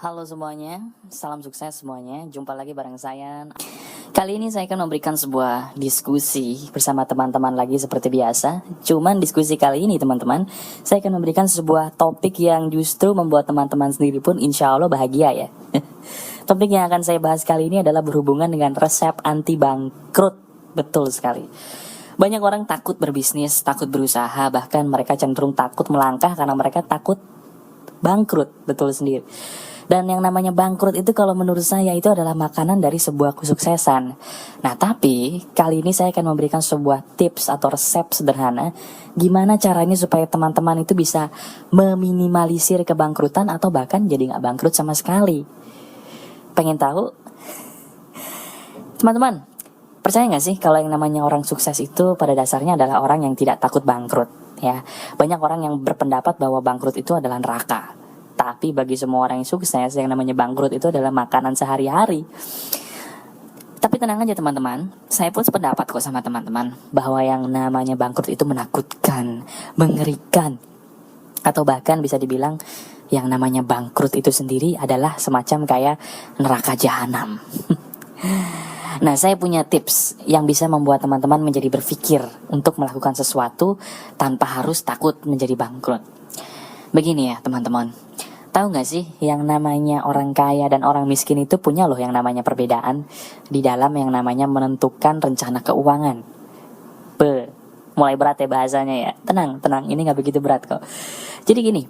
Halo semuanya, salam sukses semuanya. Jumpa lagi bareng saya. Kali ini saya akan memberikan sebuah diskusi bersama teman-teman lagi seperti biasa. Cuman diskusi kali ini teman-teman, saya akan memberikan sebuah topik yang justru membuat teman-teman sendiri pun insya Allah bahagia ya. Topik yang akan saya bahas kali ini adalah berhubungan dengan resep anti bangkrut. Betul sekali. Banyak orang takut berbisnis, takut berusaha, bahkan mereka cenderung takut melangkah karena mereka takut bangkrut. Betul sendiri. Dan yang namanya bangkrut itu kalau menurut saya itu adalah makanan dari sebuah kesuksesan. Nah tapi kali ini saya akan memberikan sebuah tips atau resep sederhana gimana caranya supaya teman-teman itu bisa meminimalisir kebangkrutan atau bahkan jadi gak bangkrut sama sekali. Pengen tahu? Teman-teman, percaya gak sih kalau yang namanya orang sukses itu pada dasarnya adalah orang yang tidak takut bangkrut ya. Banyak orang yang berpendapat bahwa bangkrut itu adalah neraka. Tapi bagi semua orang yang sukses, yang namanya bangkrut itu adalah makanan sehari-hari. Tapi tenang aja teman-teman, saya pun sependapat kok sama teman-teman bahwa yang namanya bangkrut itu menakutkan, mengerikan, atau bahkan bisa dibilang yang namanya bangkrut itu sendiri adalah semacam kayak neraka jahanam. Nah, saya punya tips yang bisa membuat teman-teman menjadi berpikir untuk melakukan sesuatu tanpa harus takut menjadi bangkrut. Begini ya teman-teman, tahu gak sih yang namanya orang kaya dan orang miskin itu punya loh yang namanya perbedaan di dalam yang namanya menentukan rencana keuangan. Mulai berat ya bahasanya ya. Tenang, ini gak begitu berat kok. Jadi gini,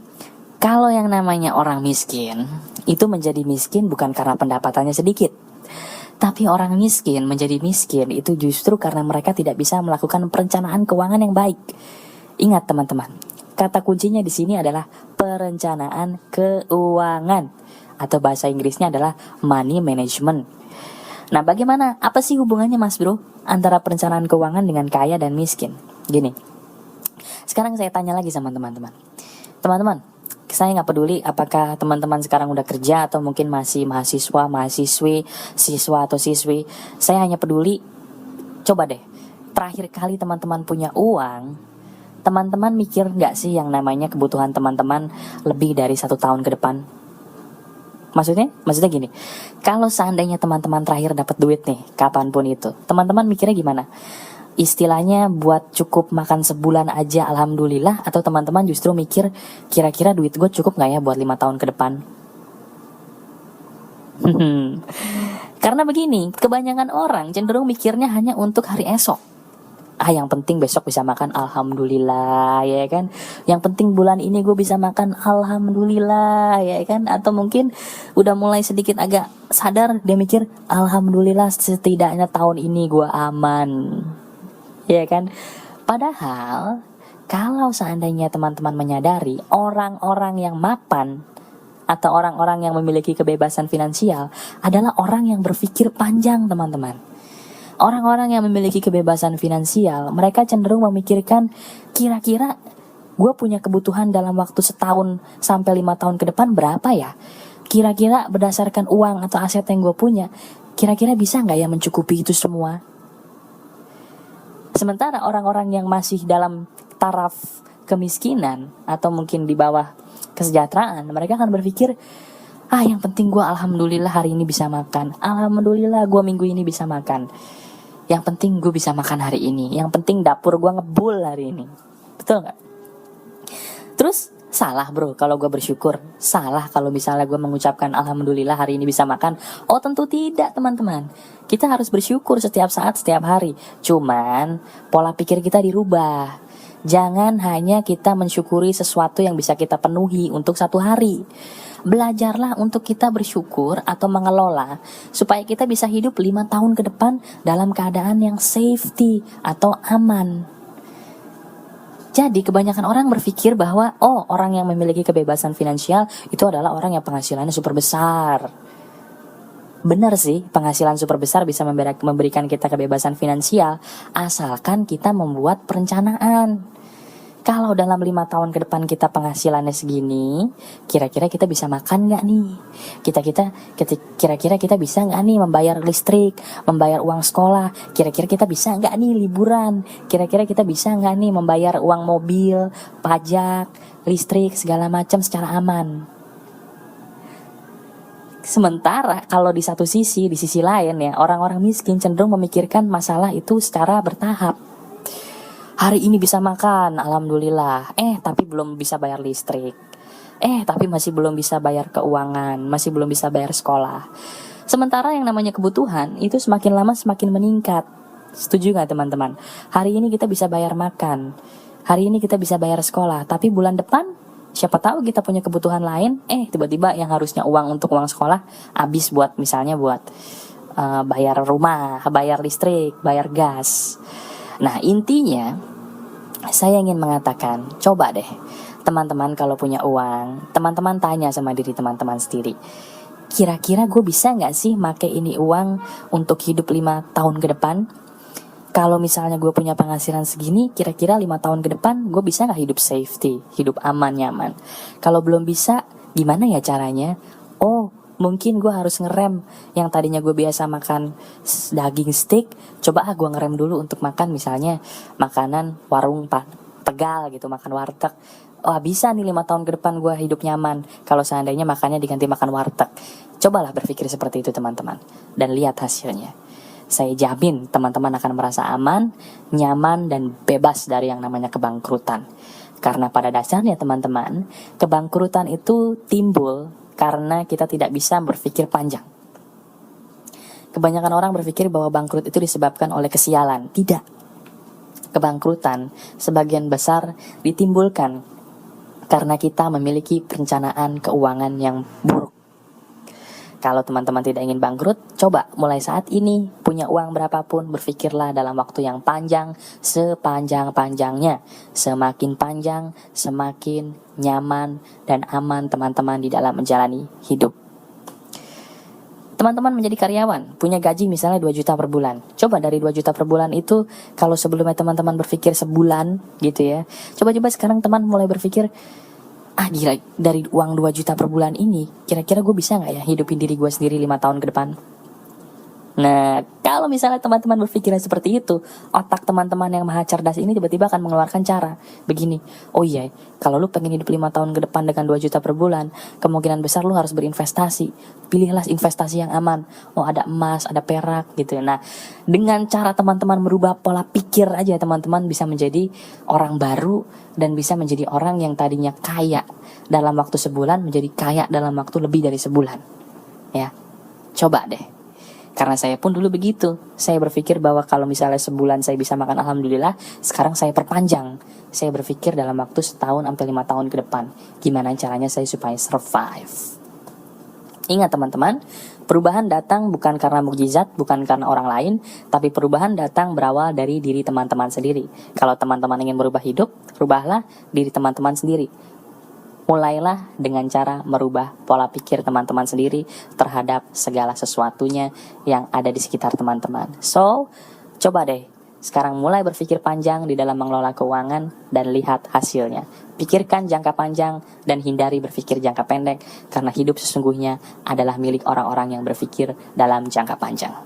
kalau yang namanya orang miskin itu menjadi miskin bukan karena pendapatannya sedikit. Tapi orang miskin menjadi miskin itu justru karena mereka tidak bisa melakukan perencanaan keuangan yang baik. Ingat teman-teman, kata kuncinya di sini adalah perencanaan keuangan atau bahasa Inggrisnya adalah money management. Nah, bagaimana? Apa sih hubungannya Mas Bro antara perencanaan keuangan dengan kaya dan miskin? Gini. Sekarang saya tanya lagi sama teman-teman. Teman-teman, saya nggak peduli apakah teman-teman sekarang udah kerja atau mungkin masih mahasiswa, mahasiswi, siswa atau siswi. Saya hanya peduli, coba deh, terakhir kali teman-teman punya uang, teman-teman mikir gak sih yang namanya kebutuhan teman-teman lebih dari 1 tahun ke depan? Maksudnya gini, kalau seandainya teman-teman terakhir dapat duit nih, kapanpun itu, teman-teman mikirnya gimana? Istilahnya buat cukup makan sebulan aja alhamdulillah, atau teman-teman justru mikir kira-kira duit gue cukup gak ya buat 5 tahun ke depan? Karena begini, kebanyakan orang cenderung mikirnya hanya untuk hari esok. Yang penting besok bisa makan alhamdulillah ya kan. Yang penting bulan ini gue bisa makan alhamdulillah ya kan. Atau mungkin udah mulai sedikit agak sadar, dia mikir alhamdulillah setidaknya tahun ini gue aman ya kan. Padahal kalau seandainya teman-teman menyadari orang-orang yang mapan atau orang-orang yang memiliki kebebasan finansial adalah orang yang berpikir panjang teman-teman. Orang-orang yang memiliki kebebasan finansial, mereka cenderung memikirkan kira-kira gue punya kebutuhan dalam waktu 1 sampai 5 tahun ke depan berapa ya? Kira-kira berdasarkan uang atau aset yang gue punya, kira-kira bisa gak ya mencukupi itu semua? Sementara orang-orang yang masih dalam taraf kemiskinan atau mungkin di bawah kesejahteraan, mereka akan berpikir, yang penting gue alhamdulillah hari ini bisa makan, alhamdulillah gue minggu ini bisa makan, yang penting gue bisa makan hari ini, yang penting dapur gue ngebul hari ini. Betul gak? Terus salah bro kalau gue bersyukur? Salah kalau misalnya gue mengucapkan alhamdulillah hari ini bisa makan? Oh tentu tidak teman-teman. Kita harus bersyukur setiap saat, setiap hari. Cuman pola pikir kita dirubah. Jangan hanya kita mensyukuri sesuatu yang bisa kita penuhi untuk 1 hari. Belajarlah untuk kita bersyukur atau mengelola supaya kita bisa hidup 5 tahun ke depan dalam keadaan yang safety atau aman. Jadi kebanyakan orang berpikir bahwa orang yang memiliki kebebasan finansial itu adalah orang yang penghasilannya super besar. Benar sih, penghasilan super besar bisa memberikan kita kebebasan finansial asalkan kita membuat perencanaan. Kalau dalam 5 tahun ke depan kita penghasilannya segini, kira-kira kita bisa makan gak nih? Kira-kira kita bisa gak nih membayar listrik, membayar uang sekolah? Kira-kira kita bisa gak nih liburan? Kira-kira kita bisa gak nih membayar uang mobil, pajak, listrik, segala macam secara aman? Sementara kalau di sisi lain ya, orang-orang miskin cenderung memikirkan masalah itu secara bertahap. Hari ini bisa makan, alhamdulillah. Tapi belum bisa bayar listrik. Tapi masih belum bisa bayar keuangan, masih belum bisa bayar sekolah. Sementara yang namanya kebutuhan itu semakin lama semakin meningkat. Setuju gak teman-teman? Hari ini kita bisa bayar makan, hari ini kita bisa bayar sekolah, tapi bulan depan siapa tahu kita punya kebutuhan lain, tiba-tiba yang harusnya uang untuk uang sekolah habis buat misalnya buat bayar rumah, bayar listrik, bayar gas. Nah, intinya saya ingin mengatakan, coba deh teman-teman kalau punya uang, teman-teman tanya sama diri teman-teman sendiri, kira-kira gue bisa gak sih make ini uang untuk hidup 5 tahun ke depan? Kalau misalnya gue punya penghasilan segini, kira-kira 5 tahun ke depan gue bisa gak hidup safety, hidup aman, nyaman? Kalau belum bisa, gimana ya caranya? Mungkin gue harus ngerem. Yang tadinya gue biasa makan daging steak, coba gue ngerem dulu untuk makan misalnya makanan warung Tegal gitu, makan warteg. Bisa nih 5 tahun ke depan gue hidup nyaman kalau seandainya makannya diganti makan warteg. Cobalah berpikir seperti itu teman-teman, dan lihat hasilnya. Saya jamin teman-teman akan merasa aman, nyaman, dan bebas dari yang namanya kebangkrutan. Karena pada dasarnya teman-teman, kebangkrutan itu timbul karena kita tidak bisa berpikir panjang. Kebanyakan orang berpikir bahwa bangkrut itu disebabkan oleh kesialan. Tidak. Kebangkrutan sebagian besar ditimbulkan karena kita memiliki perencanaan keuangan yang buruk. Kalau teman-teman tidak ingin bangkrut, coba mulai saat ini punya uang berapapun, berpikirlah dalam waktu yang panjang, sepanjang-panjangnya. Semakin panjang, semakin nyaman dan aman teman-teman di dalam menjalani hidup. Teman-teman menjadi karyawan, punya gaji misalnya 2 juta per bulan. Coba dari 2 juta per bulan itu, kalau sebelumnya teman-teman berpikir sebulan gitu ya, coba-coba sekarang teman mulai berpikir, gila, dari uang 2 juta per bulan ini, kira-kira gue bisa gak ya hidupin diri gue sendiri 5 tahun ke depan? Nah, kalau misalnya teman-teman berpikiran seperti itu, otak teman-teman yang maha cerdas ini tiba-tiba akan mengeluarkan cara begini. Kalau lu pengen hidup 5 tahun ke depan dengan 2 juta per bulan, kemungkinan besar lu harus berinvestasi. Pilihlah investasi yang aman. Ada emas, ada perak gitu. Nah, dengan cara teman-teman merubah pola pikir aja, teman-teman bisa menjadi orang baru dan bisa menjadi orang yang tadinya kaya dalam waktu sebulan menjadi kaya dalam waktu lebih dari sebulan. Ya, coba deh. Karena saya pun dulu begitu. Saya berpikir bahwa kalau misalnya sebulan saya bisa makan, alhamdulillah. Sekarang saya perpanjang. Saya berpikir dalam waktu setahun sampai 5 tahun ke depan, gimana caranya saya supaya survive. Ingat teman-teman, perubahan datang bukan karena mukjizat, bukan karena orang lain, tapi perubahan datang berawal dari diri teman-teman sendiri. Kalau teman-teman ingin merubah hidup, rubahlah diri teman-teman sendiri. Mulailah dengan cara merubah pola pikir teman-teman sendiri terhadap segala sesuatunya yang ada di sekitar teman-teman. So, coba deh sekarang mulai berpikir panjang di dalam mengelola keuangan dan lihat hasilnya. Pikirkan jangka panjang dan hindari berpikir jangka pendek, karena hidup sesungguhnya adalah milik orang-orang yang berpikir dalam jangka panjang.